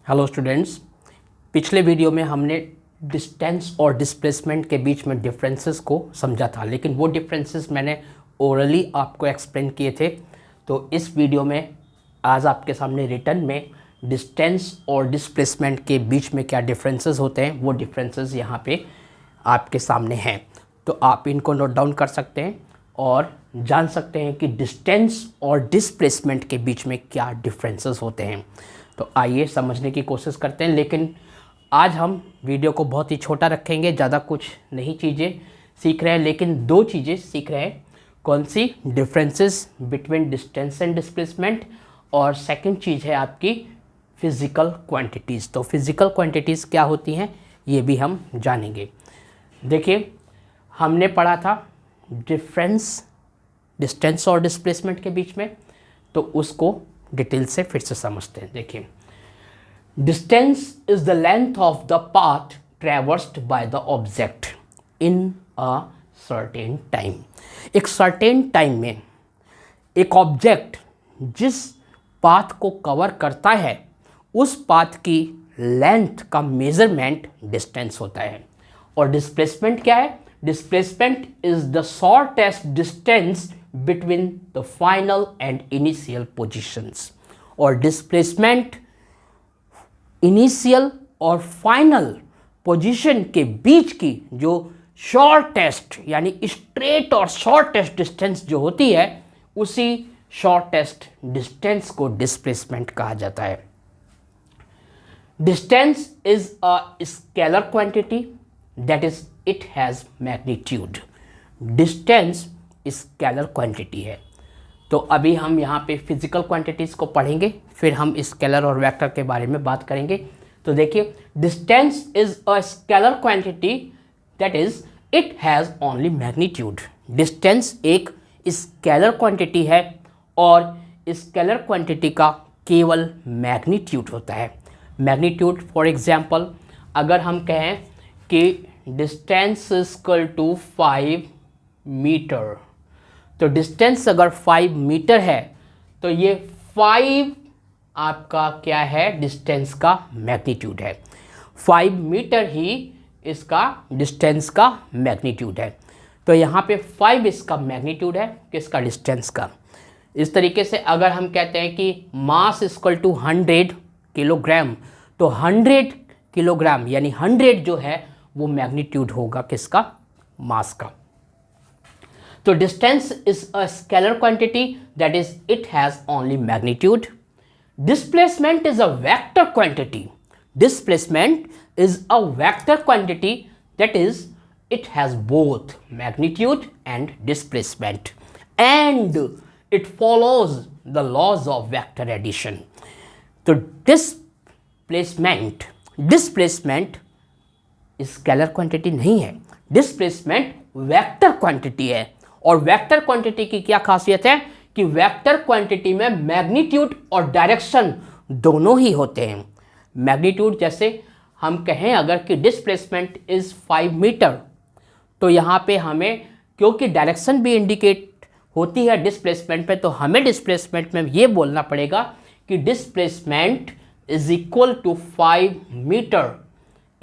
Hello students, पिछले video में हमने डिस्टेंस और डिस्प्लेसमेंट के बीच में डिफरेंसेस को समझा था, लेकिन वो डिफरेंसेस मैंने ओरली आपको एक्सप्लेन किए थे। तो इस वीडियो में आज आपके सामने रिटन में डिस्टेंस और डिस्प्लेसमेंट के बीच में क्या डिफरेंसेस होते हैं वो डिफरेंसेस यहाँ पे आपके सामने हैं। तो आप इनको नोट डाउन कर सकते हैं और जान सकते हैं कि डिस्टेंस और डिस्प्लेसमेंट के बीच में क्या डिफरेंसेस होते हैं। तो आइए समझने की कोशिश करते हैं, लेकिन आज हम वीडियो को बहुत ही छोटा रखेंगे, ज़्यादा कुछ नहीं चीज़ें सीख रहे हैं, लेकिन दो चीज़ें सीख रहे हैं। कौन सी? Differences between distance and displacement, और सेकंड चीज़ है आपकी फिज़िकल क्वांटिटीज़। तो फिज़िकल क्वांटिटीज़ क्या होती हैं ये भी हम जानेंगे। देखिए, हमने पढ़ा था डिफरेंस डिस्टेंस और डिस्प्लेसमेंट के बीच में, तो उसको डिटेल से फिर से समझते हैं। देखिए, distance is the length of the path traversed by the object in a certain time. एक सर्टेन टाइम में एक ऑब्जेक्ट जिस पाथ को कवर करता है उस पाथ की लेंथ का मेजरमेंट डिस्टेंस होता है। और डिस्प्लेसमेंट क्या है? Displacement is the shortest distance between the final and initial positions. और डिस्प्लेसमेंट इनिशियल और फाइनल पोजीशन के बीच की जो शॉर्टेस्ट यानी स्ट्रेट और शॉर्टेस्ट डिस्टेंस जो होती है उसी शॉर्टेस्ट डिस्टेंस को डिस्प्लेसमेंट कहा जाता है। Distance is a scalar quantity, that is it has magnitude. Distance scalar quantity है। तो अभी हम यहाँ पे फिजिकल क्वांटिटीज़ को पढ़ेंगे, फिर हम स्केलर और वेक्टर के बारे में बात करेंगे। तो देखिए, distance is a scalar quantity, that is it has only magnitude. Distance एक स्केलर क्वांटिटी है और स्केलर क्वांटिटी का केवल मैग्नीट्यूड होता है। मैग्नीट्यूड फॉर एग्जांपल, अगर हम कहें कि distance is equal to 5 meter, तो डिस्टेंस अगर 5 मीटर है तो ये 5 आपका क्या है? डिस्टेंस का मैग्नीट्यूड है। 5 मीटर ही इसका डिस्टेंस का मैग्नीट्यूड है। तो यहाँ पे 5 इसका मैग्नीट्यूड है, किसका? डिस्टेंस का। इस तरीके से अगर हम कहते हैं कि मास इक्वल टू 100 किलोग्राम, तो 100 किलोग्राम यानी 100 जो है वो मैग्नीट्यूड होगा किसका? मास का। तो distance is a scalar quantity, that is it has only magnitude. Displacement is a vector quantity. Displacement is a vector quantity, that is it has both magnitude and displacement, and it follows the laws of vector addition. तो displacement scalar quantity नहीं है, displacement vector quantity है। और vector quantity की क्या खासियत है कि वेक्टर क्वांटिटी में मैग्नीट्यूड और डायरेक्शन दोनों ही होते हैं। मैग्नीट्यूड, जैसे हम कहें अगर कि डिस्प्लेसमेंट इज 5 मीटर, तो यहाँ पे हमें क्योंकि डायरेक्शन भी इंडिकेट होती है डिस्प्लेसमेंट पे, तो हमें डिस्प्लेसमेंट में ये बोलना पड़ेगा कि displacement is equal to 5 metre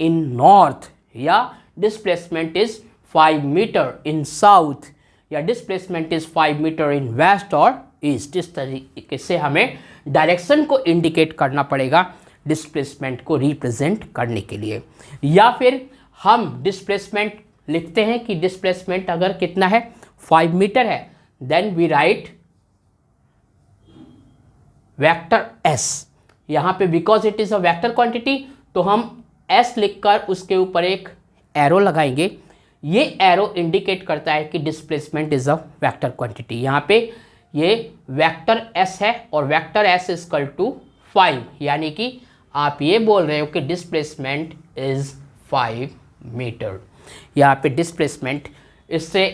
in north, या displacement is 5 metre in south, या displacement is 5 metre in west और ईस्ट। इस तरीके से हमें डायरेक्शन को इंडिकेट करना पड़ेगा डिस्प्लेसमेंट को रिप्रेजेंट करने के लिए। या फिर हम डिस्प्लेसमेंट लिखते हैं कि डिस्प्लेसमेंट अगर कितना है? 5 मीटर है, then we write vector S. यहाँ पे because it is a vector quantity तो हम एस लिखकर उसके ऊपर एक एरो लगाएंगे। ये एरो इंडिकेट करता है कि displacement is a vector quantity. यहाँ पे ये वेक्टर एस है और vector S is equal to 5, यानी कि आप ये बोल रहे हो कि डिस्प्लेसमेंट इज 5 मीटर। यहाँ पे डिस्प्लेसमेंट इससे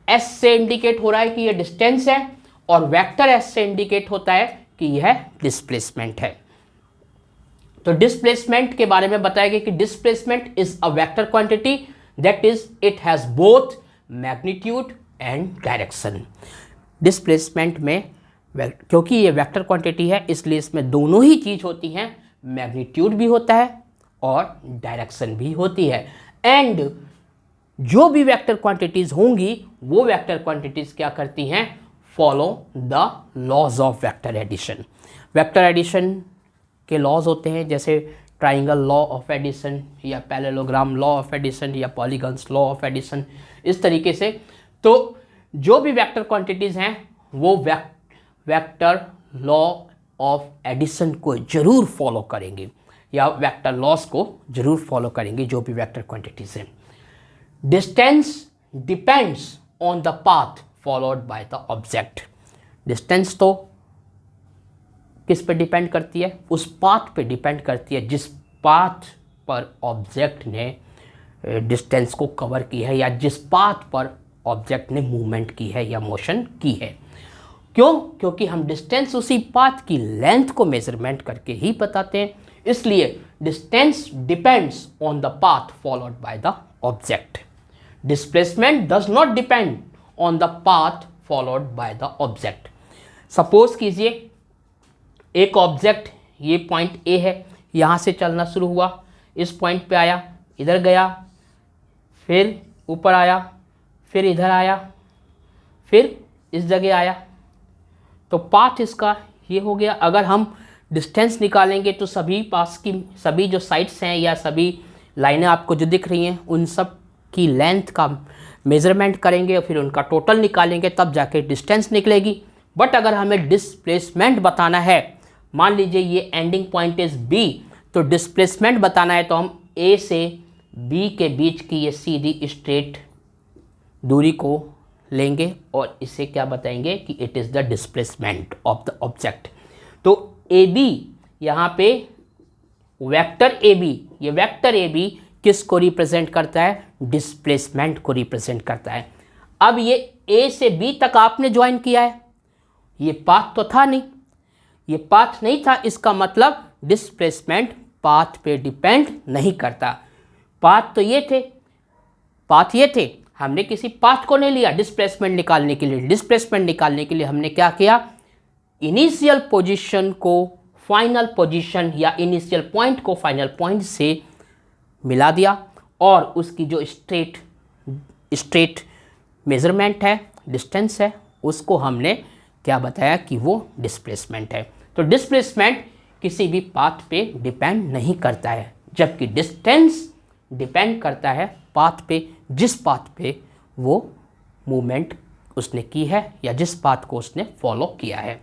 एस से इंडिकेट हो रहा है कि ये डिस्टेंस है, और वेक्टर एस से इंडिकेट होता है कि यह डिस्प्लेसमेंट है। तो डिस्प्लेसमेंट के बारे में बताया गया कि displacement is a vector quantity, that is it has both magnitude and direction. Displacement में क्योंकि ये वेक्टर क्वांटिटी है इसलिए इसमें दोनों ही चीज़ होती हैं, मैग्नीट्यूड भी होता है और डायरेक्शन भी होती है। एंड जो भी वेक्टर क्वांटिटीज होंगी वो वेक्टर क्वांटिटीज क्या करती हैं, follow the laws of vector addition. Vector addition के लॉज होते हैं जैसे ट्राइंगल लॉ ऑफ एडिशन या पैरेललोग्राम लॉ ऑफ एडिशन या पॉलीगन्स लॉ ऑफ एडिशन, इस तरीके से। तो जो भी वेक्टर क्वांटिटीज़ हैं वो वेक्टर लॉ ऑफ एडिशन को जरूर फॉलो करेंगे या वेक्टर लॉस को जरूर फॉलो करेंगे जो भी वेक्टर क्वांटिटीज़ हैं। Distance depends on the path followed by the object. Distance तो किस पे डिपेंड करती है, उस पाथ पे डिपेंड करती है जिस पाथ पर ऑब्जेक्ट ने डिस्टेंस को कवर की है या जिस पाथ पर ऑब्जेक्ट ने मूवमेंट की है या मोशन की है। क्यों? क्योंकि हम डिस्टेंस उसी पाथ की लेंथ को मेजरमेंट करके ही बताते हैं, इसलिए distance depends on the path followed by the object. Displacement does not depend on the path followed by the object. Suppose कीजिए एक ऑब्जेक्ट, ये पॉइंट ए है, यहाँ से चलना शुरू हुआ, इस पॉइंट पे आया, इधर गया, फिर ऊपर आया, फिर इधर आया, फिर इस जगह आया, तो पाथ इसका ये हो गया। अगर हम डिस्टेंस निकालेंगे तो सभी पास की सभी जो साइड्स हैं या सभी लाइनें आपको जो दिख रही हैं उन सब की लेंथ का मेजरमेंट करेंगे और फिर उनका टोटल निकालेंगे, तब जाके डिस्टेंस निकलेगी। बट अगर हमें डिस्प्लेसमेंट बताना है, मान लीजिए ये एंडिंग पॉइंट इज बी, तो डिस्प्लेसमेंट बताना है तो हम ए से बी के बीच की ये सीधी स्ट्रेट दूरी को लेंगे और इसे क्या बताएंगे कि it is the displacement of the object. तो ए बी यहाँ पे वेक्टर ए बी, ये वेक्टर ए बी किस को रिप्रेजेंट करता है, डिस्प्लेसमेंट को रिप्रेजेंट करता है। अब ये ए से बी तक आपने ज्वाइन किया है, ये पाथ तो था नहीं, ये पाथ नहीं था, इसका मतलब डिस्प्लेसमेंट पाथ पे डिपेंड नहीं करता। पाथ तो ये थे, पाथ ये थे, हमने किसी पाथ को नहीं लिया डिस्प्लेसमेंट निकालने के लिए। डिस्प्लेसमेंट निकालने के लिए हमने क्या किया, इनिशियल पोजीशन को फाइनल पोजीशन या इनिशियल पॉइंट को फाइनल पॉइंट से मिला दिया और उसकी जो स्ट्रेट मेजरमेंट है, डिस्टेंस है, उसको हमने क्या बताया कि वो डिस्प्लेसमेंट है। तो डिस्प्लेसमेंट किसी भी पाथ पे डिपेंड नहीं करता है, जबकि डिस्टेंस डिपेंड करता है पाथ पे, जिस पाथ पे वो मूवमेंट उसने की है या जिस पाथ को उसने फॉलो किया है।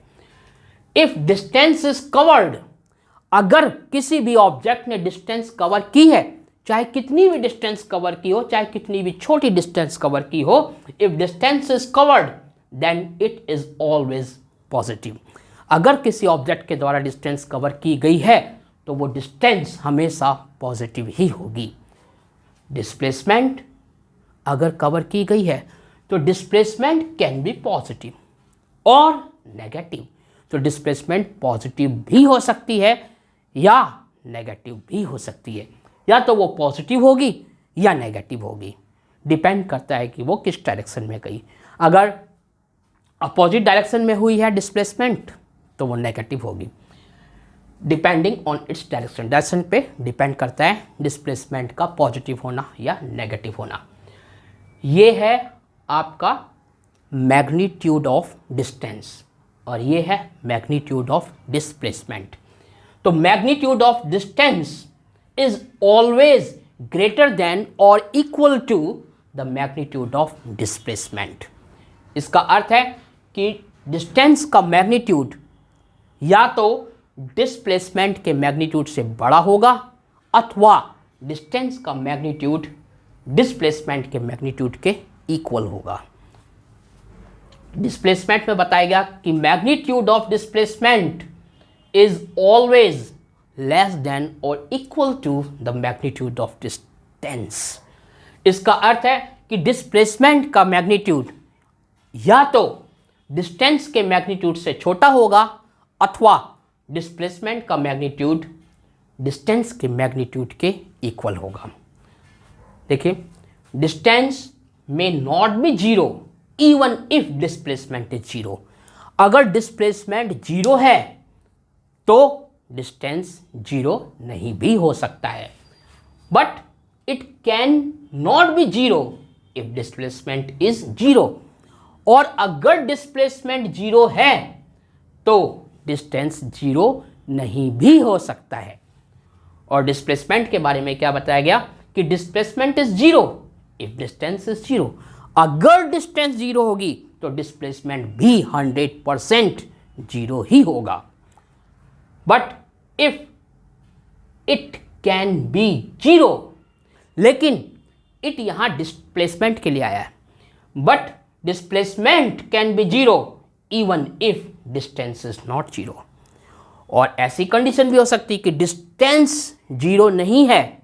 इफ डिस्टेंस इज कवर्ड, अगर किसी भी ऑब्जेक्ट ने डिस्टेंस कवर की है, चाहे कितनी भी डिस्टेंस कवर की हो, चाहे कितनी भी छोटी डिस्टेंस कवर की हो, if distance is covered then it is always positive. अगर किसी ऑब्जेक्ट के द्वारा डिस्टेंस कवर की गई है तो वो डिस्टेंस हमेशा पॉजिटिव ही होगी। डिस्प्लेसमेंट अगर कवर की गई है तो डिस्प्लेसमेंट कैन बी पॉजिटिव और नेगेटिव। तो डिस्प्लेसमेंट पॉजिटिव भी हो सकती है या नेगेटिव भी हो सकती है, या तो वो पॉजिटिव होगी या नेगेटिव होगी, डिपेंड करता है कि वो किस डायरेक्शन में गई। अगर अपोजिट डायरेक्शन में हुई है डिस्प्लेसमेंट तो वो नेगेटिव होगी, depending on its direction. Direction पे डिपेंड करता है डिस्प्लेसमेंट का पॉजिटिव होना या नेगेटिव होना। ये है आपका मैग्नीट्यूड ऑफ डिस्टेंस और ये है मैग्नीट्यूड ऑफ डिस्प्लेसमेंट। तो magnitude of distance is always greater than और equal to the magnitude of displacement. इसका अर्थ है कि डिस्टेंस का मैग्नीट्यूड या तो डिस्प्लेसमेंट के मैग्नीट्यूड से बड़ा होगा अथवा डिस्टेंस का मैग्नीट्यूड डिस्प्लेसमेंट के मैग्नीट्यूड के इक्वल होगा। डिस्प्लेसमेंट में बताया गया कि magnitude of displacement is always less than और equal to the magnitude of distance. इसका अर्थ है कि डिस्प्लेसमेंट का मैग्नीट्यूड या तो डिस्टेंस के मैग्नीट्यूड से छोटा होगा अथवा डिस्प्लेसमेंट का मैग्नीट्यूड डिस्टेंस के मैग्नीट्यूड के इक्वल होगा। देखिए, डिस्टेंस में not be zero even if displacement is zero. अगर डिस्प्लेसमेंट जीरो है तो डिस्टेंस जीरो नहीं भी हो सकता है, but it can not be zero if displacement is zero. और अगर डिस्प्लेसमेंट जीरो है तो डिस्टेंस जीरो नहीं भी हो सकता है। और डिस्प्लेसमेंट के बारे में क्या बताया गया कि displacement is zero if distance is zero. अगर डिस्टेंस जीरो होगी तो डिस्प्लेसमेंट भी 100% जीरो ही होगा। But if it can be zero, लेकिन इट यहां डिस्प्लेसमेंट के लिए आया है, but displacement can be zero even if distance is not zero. और ऐसी कंडीशन भी हो सकती है कि डिस्टेंस जीरो नहीं है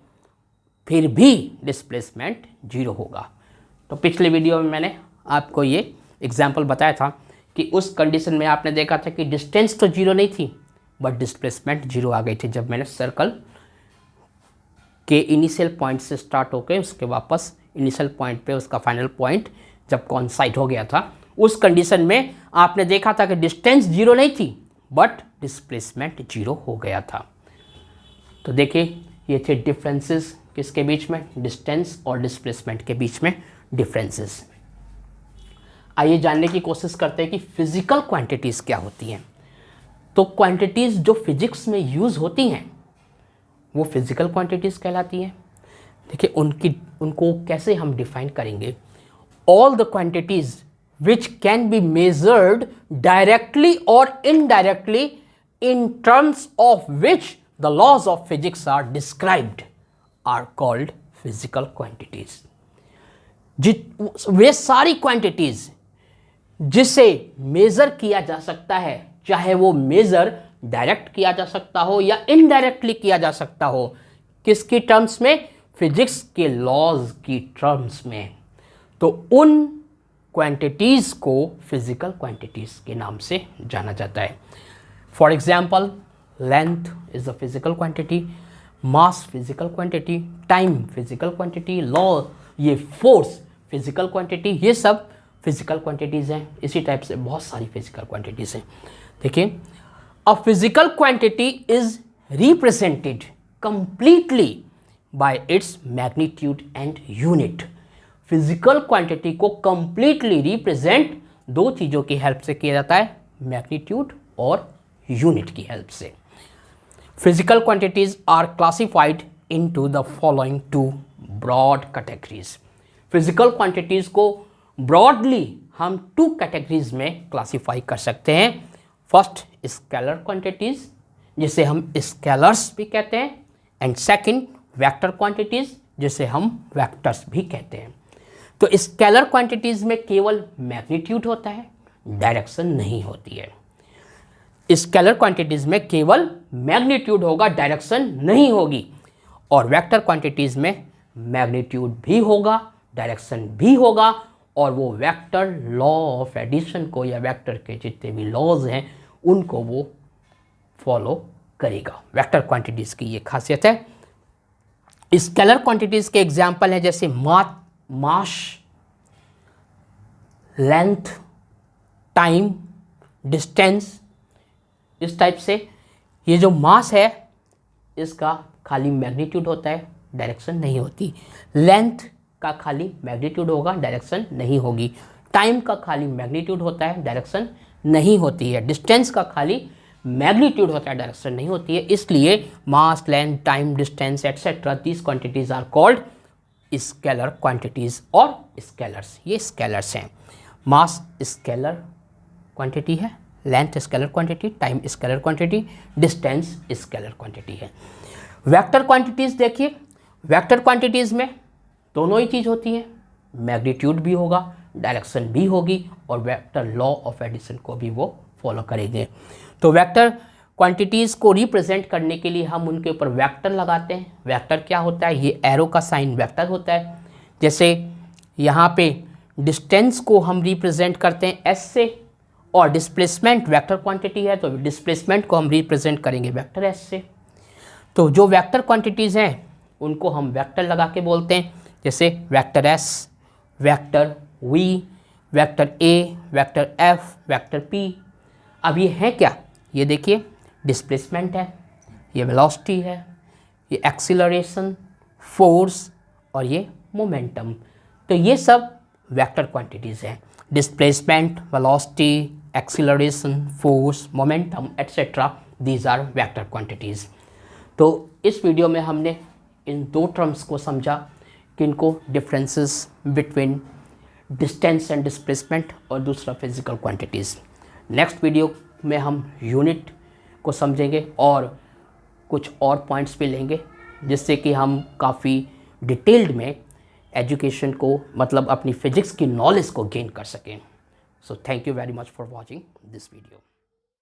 फिर भी डिस्प्लेसमेंट जीरो होगा। तो पिछले वीडियो में मैंने आपको ये एग्जाम्पल बताया था कि उस कंडीशन में आपने देखा था कि डिस्टेंस तो जीरो नहीं थी बट डिस्प्लेसमेंट जीरो आ गई थी, जब मैंने सर्कल के इनिशियल पॉइंट से स्टार्ट होकर उसके वापस इनिशियल पॉइंट पे उसका फाइनल पॉइंट जब कॉन्साइड हो गया था। उस कंडीशन में आपने देखा था कि डिस्टेंस जीरो नहीं थी बट डिस्प्लेसमेंट जीरो हो गया था। तो देखिए ये थे डिफरेंसेस किसके बीच में, डिस्टेंस और डिस्प्लेसमेंट के बीच में डिफरेंसेस। आइए जानने की कोशिश करते हैं कि फिजिकल क्वांटिटीज़ क्या होती हैं। तो क्वांटिटीज़ जो फिजिक्स में यूज़ होती हैं वो फिजिकल क्वांटिटीज़ कहलाती हैं। देखिए उनको कैसे हम डिफाइन करेंगे। All the quantities which can be measured directly or indirectly in terms of which the laws of physics are described are called physical quantities। वे सारी क्वांटिटीज जिसे मेजर किया जा सकता है, चाहे वो मेजर डायरेक्ट किया जा सकता हो या इनडायरेक्टली किया जा सकता हो, किसकी टर्म्स में, फिजिक्स के लॉज की टर्म्स में, तो उन क्वांटिटीज़ को फिजिकल क्वांटिटीज़ के नाम से जाना जाता है। For example length is a physical quantity, mass physical quantity, time physical quantity, law ये फोर्स फिजिकल क्वांटिटी, ये सब फिजिकल क्वांटिटीज़ हैं। इसी टाइप से बहुत सारी फिजिकल क्वांटिटीज़ हैं। देखिए a physical quantity is represented completely by its magnitude and unit. Physical quantity को कंप्लीटली रिप्रेजेंट दो चीज़ों की हेल्प से किया जाता है, मैग्नीट्यूड और यूनिट की हेल्प से। Physical quantities are classified into the following two broad categories. Physical quantities को ब्रॉडली हम टू कैटेगरीज में क्लासिफाई कर सकते हैं। फर्स्ट स्केलर क्वांटिटीज जिसे हम स्केलर्स भी कहते हैं, एंड सेकंड वेक्टर क्वांटिटीज जिसे हम वेक्टर्स भी कहते हैं। तो स्केलर क्वांटिटीज में केवल मैग्नीट्यूड होता है, डायरेक्शन नहीं होती है। स्केलर क्वांटिटीज में केवल मैग्नीट्यूड होगा, डायरेक्शन नहीं होगी। और वेक्टर क्वांटिटीज में मैग्नीट्यूड भी होगा, डायरेक्शन भी होगा, और वो वेक्टर लॉ ऑफ एडिशन को या वेक्टर के जितने भी लॉज हैं उनको वो फॉलो करेगा। वेक्टर क्वांटिटीज की ये खासियत है। स्केलर क्वांटिटीज के एग्जाम्पल हैं जैसे मास, लेंथ, टाइम, डिस्टेंस। इस टाइप से ये जो मास है इसका खाली मैग्नीट्यूड होता है, डायरेक्शन नहीं होती। लेंथ का खाली मैग्नीट्यूड होगा, डायरेक्शन नहीं होगी। टाइम का खाली मैग्नीट्यूड होता है, डायरेक्शन नहीं होती है। डिस्टेंस का खाली मैग्नीट्यूड होता है, डायरेक्शन नहीं होती है। इसलिए mass, length, time, distance etcetera these quantities are called scalar quantities और स्केलर्स। ये स्केलर्स हैं। मास स्केलर क्वांटिटी है, length scalar quantity, time scalar quantity, distance scalar quantity है। वेक्टर क्वांटिटीज देखिए, वेक्टर क्वांटिटीज में दोनों ही चीज़ होती है, मैग्नीट्यूड भी होगा, डायरेक्शन भी होगी, और वेक्टर लॉ ऑफ एडिशन को भी वो फॉलो करेंगे। तो वेक्टर क्वांटिटीज़ को रिप्रेजेंट करने के लिए हम उनके ऊपर वेक्टर लगाते हैं। वेक्टर क्या होता है, ये एरो का साइन वेक्टर होता है। जैसे यहाँ पे डिस्टेंस को हम रिप्रेजेंट करते हैं एस से, और डिस्प्लेसमेंट वेक्टर क्वांटिटी है तो डिस्प्लेसमेंट को हम रिप्रेजेंट करेंगे वेक्टर एस से। तो जो वेक्टर क्वांटिटीज़ हैं उनको हम वेक्टर लगा के बोलते हैं, जैसे vector S, vector V, vector A, vector F, vector P. अब ये है क्या, ये देखिए डिस्प्लेसमेंट है, ये वेलोसिटी है, ये एक्सीलरेशन, फोर्स और ये मोमेंटम। तो ये सब वेक्टर क्वांटिटीज़ हैं। Displacement, velocity, acceleration, force, momentum etcetera, these are vector quantities. तो इस वीडियो में हमने इन दो टर्म्स को समझा कि इनको differences between distance and displacement और दूसरा फिजिकल क्वांटिटीज़। नेक्स्ट वीडियो में हम यूनिट को समझेंगे और कुछ और पॉइंट्स भी लेंगे, जिससे कि हम काफ़ी डिटेल्ड में एजुकेशन को, मतलब अपनी फिजिक्स की नॉलेज को गेन कर सकें। So thank you very much for watching this video.